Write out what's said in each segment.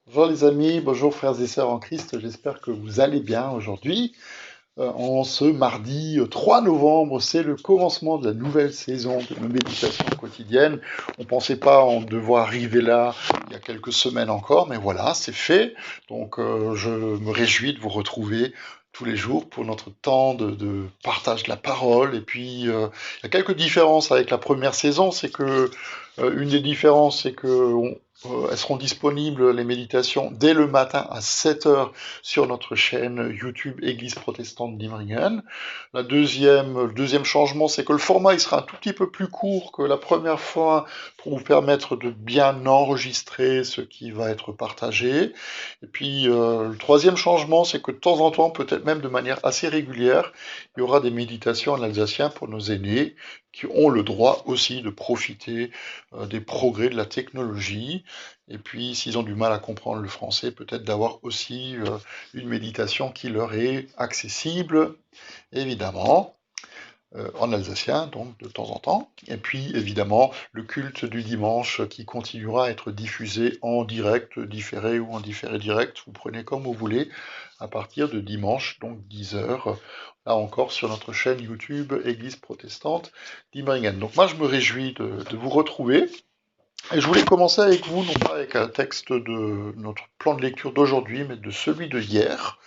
Bonjour les amis, bonjour frères et sœurs en Christ, j'espère que vous allez bien aujourd'hui. En ce mardi 3 novembre, c'est le commencement de la nouvelle saison de nos méditations quotidiennes. On ne pensait pas en devoir arriver là il y a quelques semaines encore, mais voilà, c'est fait. Donc je me réjouis de vous retrouver tous les jours pour notre temps de partage de la parole. Et puis, il y a quelques différences avec la première saison, c'est que une des différences, c'est que elles seront disponibles, les méditations, dès le matin à 7 heures sur notre chaîne YouTube Église protestante d'Imringen. Le deuxième changement, c'est que le format il sera un tout petit peu plus court que la première fois pour vous permettre de bien enregistrer ce qui va être partagé. Et puis, le troisième changement, c'est que de temps en temps, peut-être même de manière assez régulière, il y aura des méditations en alsacien pour nos aînés qui ont le droit aussi de profiter des progrès de la technologie. Et puis, s'ils ont du mal à comprendre le français, peut-être d'avoir aussi une méditation qui leur est accessible, évidemment, en alsacien, donc de temps en temps. Et puis, évidemment, le culte du dimanche qui continuera à être diffusé en direct, différé ou en différé direct, vous prenez comme vous voulez, à partir de dimanche, donc 10 heures, là encore sur notre chaîne YouTube Église protestante d'Imringen. Donc moi, je me réjouis de vous retrouver. Et je voulais commencer avec vous, non pas avec un texte de notre plan de lecture d'aujourd'hui, mais de celui de hier,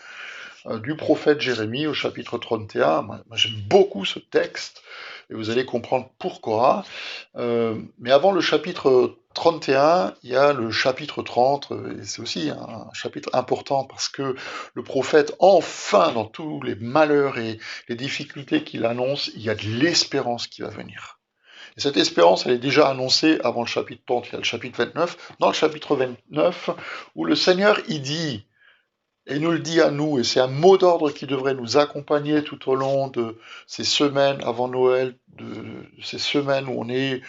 du prophète Jérémie au chapitre 31. Moi, j'aime beaucoup ce texte, et vous allez comprendre pourquoi. Mais avant le chapitre 31, il y a le chapitre 30, et c'est aussi un chapitre important parce que le prophète, enfin, dans tous les malheurs et les difficultés qu'il annonce, il y a de l'espérance qui va venir. Et cette espérance, elle est déjà annoncée avant le chapitre 30, il y a le chapitre 29. Dans le chapitre 29, où le Seigneur, il dit, et nous le dit à nous, et c'est un mot d'ordre qui devrait nous accompagner tout au long de ces semaines avant Noël, de ces semaines où on est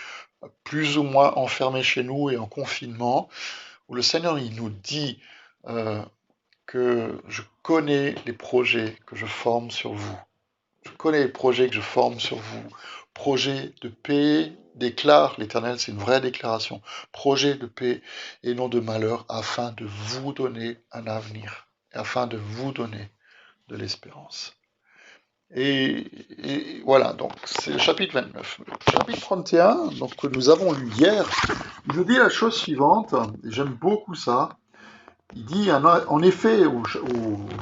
plus ou moins enfermé chez nous et en confinement, où le Seigneur, il nous dit euh, que je connais les projets que je forme sur vous. Je connais les projets que je forme sur vous. Projet de paix, déclare l'Éternel, c'est une vraie déclaration. Projet de paix et non de malheur, afin de vous donner un avenir, afin de vous donner de l'espérance. Et voilà, donc c'est le chapitre 29. Le chapitre 31, donc, que nous avons lu hier, il nous dit la chose suivante, et j'aime beaucoup ça. Il dit, en effet, au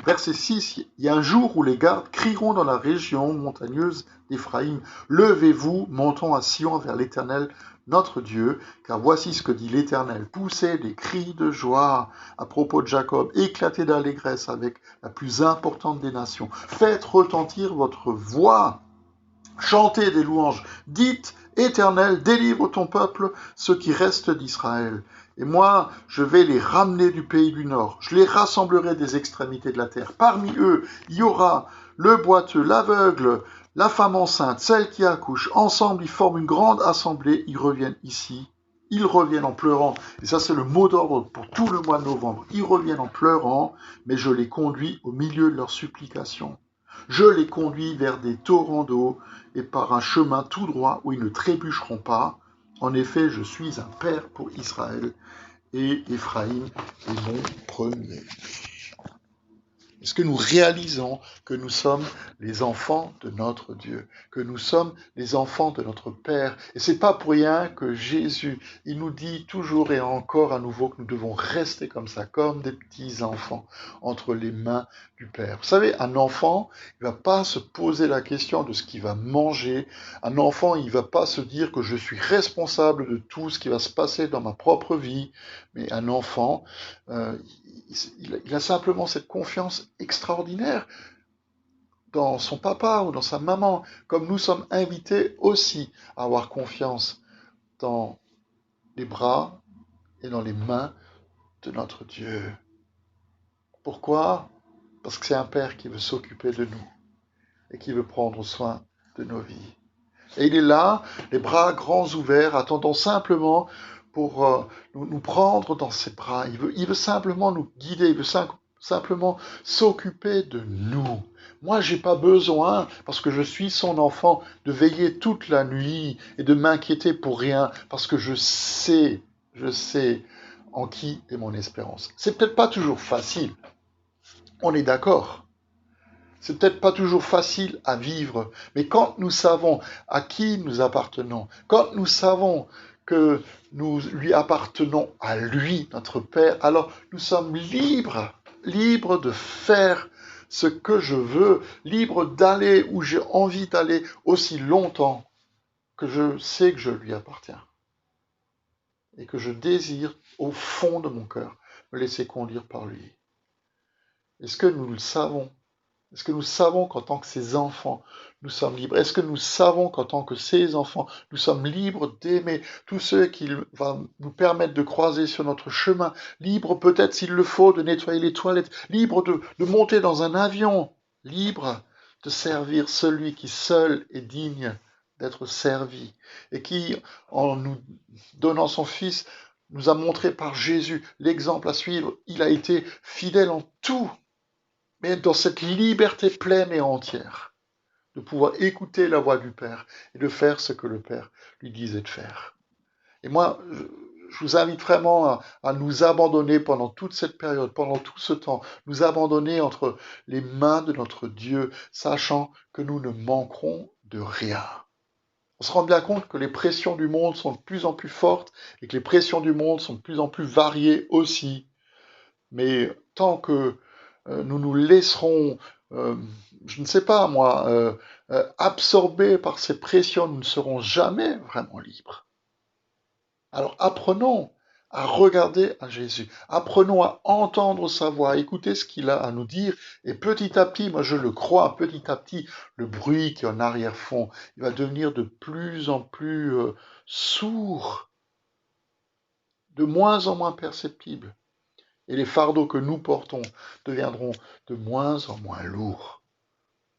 verset 6, il y a un jour où les gardes crieront dans la région montagneuse d'Éphraïm, levez-vous, montons à Sion vers l'Éternel, notre Dieu, car voici ce que dit l'Éternel. Poussez des cris de joie à propos de Jacob, éclatez d'allégresse avec la plus importante des nations. Faites retentir votre voix, chantez des louanges, dites, Éternel, délivre ton peuple, ceux qui restent d'Israël. Et moi, je vais les ramener du pays du Nord. Je les rassemblerai des extrémités de la terre. Parmi eux, il y aura le boiteux, l'aveugle, la femme enceinte, celle qui accouche. Ensemble, ils forment une grande assemblée. Ils reviennent ici. Ils reviennent en pleurant. Et ça, c'est le mot d'ordre pour tout le mois de novembre. Ils reviennent en pleurant, mais je les conduis au milieu de leurs supplications. Je les conduis vers des torrents d'eau et par un chemin tout droit où ils ne trébucheront pas. En effet, je suis un père pour Israël et Éphraïm est mon premier. Est-ce que nous réalisons que nous sommes les enfants de notre Dieu, que nous sommes les enfants de notre Père? Et c'est pas pour rien que Jésus, il nous dit toujours et encore à nouveau que nous devons rester comme ça, comme des petits enfants entre les mains du Père. Vous savez, un enfant, il va pas se poser la question de ce qu'il va manger. Un enfant, il va pas se dire que je suis responsable de tout ce qui va se passer dans ma propre vie. Mais un enfant, euh, il a simplement cette confiance extraordinaire dans son papa ou dans sa maman, comme nous sommes invités aussi à avoir confiance dans les bras et dans les mains de notre Dieu. Pourquoi? Parce que c'est un Père qui veut s'occuper de nous et qui veut prendre soin de nos vies. Et il est là, les bras grands ouverts, attendant simplement pour nous prendre dans ses bras. Il veut simplement nous guider, il veut simplement s'occuper de nous. Moi, j'ai pas besoin, parce que je suis son enfant, de veiller toute la nuit et de m'inquiéter pour rien, parce que je sais en qui est mon espérance. C'est peut-être pas toujours facile, on est d'accord. C'est peut-être pas toujours facile à vivre, mais quand nous savons à qui nous appartenons, quand nous savons que nous lui appartenons à lui, notre Père, alors nous sommes libres, libres de faire ce que je veux, libres d'aller où j'ai envie d'aller aussi longtemps que je sais que je lui appartiens et que je désire au fond de mon cœur me laisser conduire par lui. Est-ce que nous le savons? Est-ce que nous savons qu'en tant que ses enfants, nous sommes libres? Est-ce que nous savons qu'en tant que ses enfants, nous sommes libres d'aimer tous ceux qui vont nous permettre de croiser sur notre chemin, libres peut-être s'il le faut de nettoyer les toilettes, libres de monter dans un avion, libres de servir celui qui seul est digne d'être servi et qui, en nous donnant son Fils, nous a montré par Jésus l'exemple à suivre. Il a été fidèle en tout, mais dans cette liberté pleine et entière, de pouvoir écouter la voix du Père et de faire ce que le Père lui disait de faire. Et moi, je vous invite vraiment à nous abandonner pendant toute cette période, pendant tout ce temps, nous abandonner entre les mains de notre Dieu, sachant que nous ne manquerons de rien. On se rend bien compte que les pressions du monde sont de plus en plus fortes et que les pressions du monde sont de plus en plus variées aussi. Mais tant que nous nous laisserons, je ne sais pas moi, absorbés par ces pressions, nous ne serons jamais vraiment libres. Alors apprenons à regarder à Jésus, apprenons à entendre sa voix, à écouter ce qu'il a à nous dire, et petit à petit, moi je le crois, petit à petit, le bruit qui est en arrière-fond, il va devenir de plus en plus sourd, de moins en moins perceptible. Et les fardeaux que nous portons deviendront de moins en moins lourds.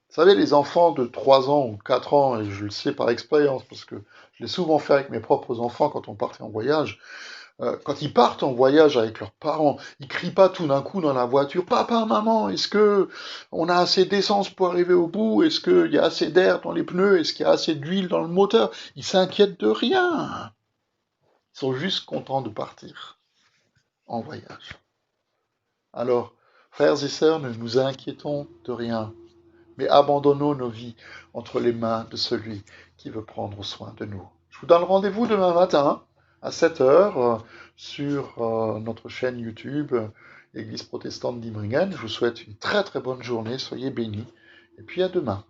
Vous savez, les enfants de 3 ans ou 4 ans, et je le sais par expérience, parce que je l'ai souvent fait avec mes propres enfants quand on partait en voyage, quand ils partent en voyage avec leurs parents, ils crient pas tout d'un coup dans la voiture, papa, maman, est-ce que on a assez d'essence pour arriver au bout? Est-ce qu'il y a assez d'air dans les pneus? Est-ce qu'il y a assez d'huile dans le moteur? Ils s'inquiètent de rien. Ils sont juste contents de partir en voyage. Alors, frères et sœurs, ne nous inquiétons de rien, mais abandonnons nos vies entre les mains de celui qui veut prendre soin de nous. Je vous donne rendez-vous demain matin à 7 heures sur notre chaîne YouTube Église protestante d'Imringen. Je vous souhaite une très très bonne journée, soyez bénis, et puis à demain.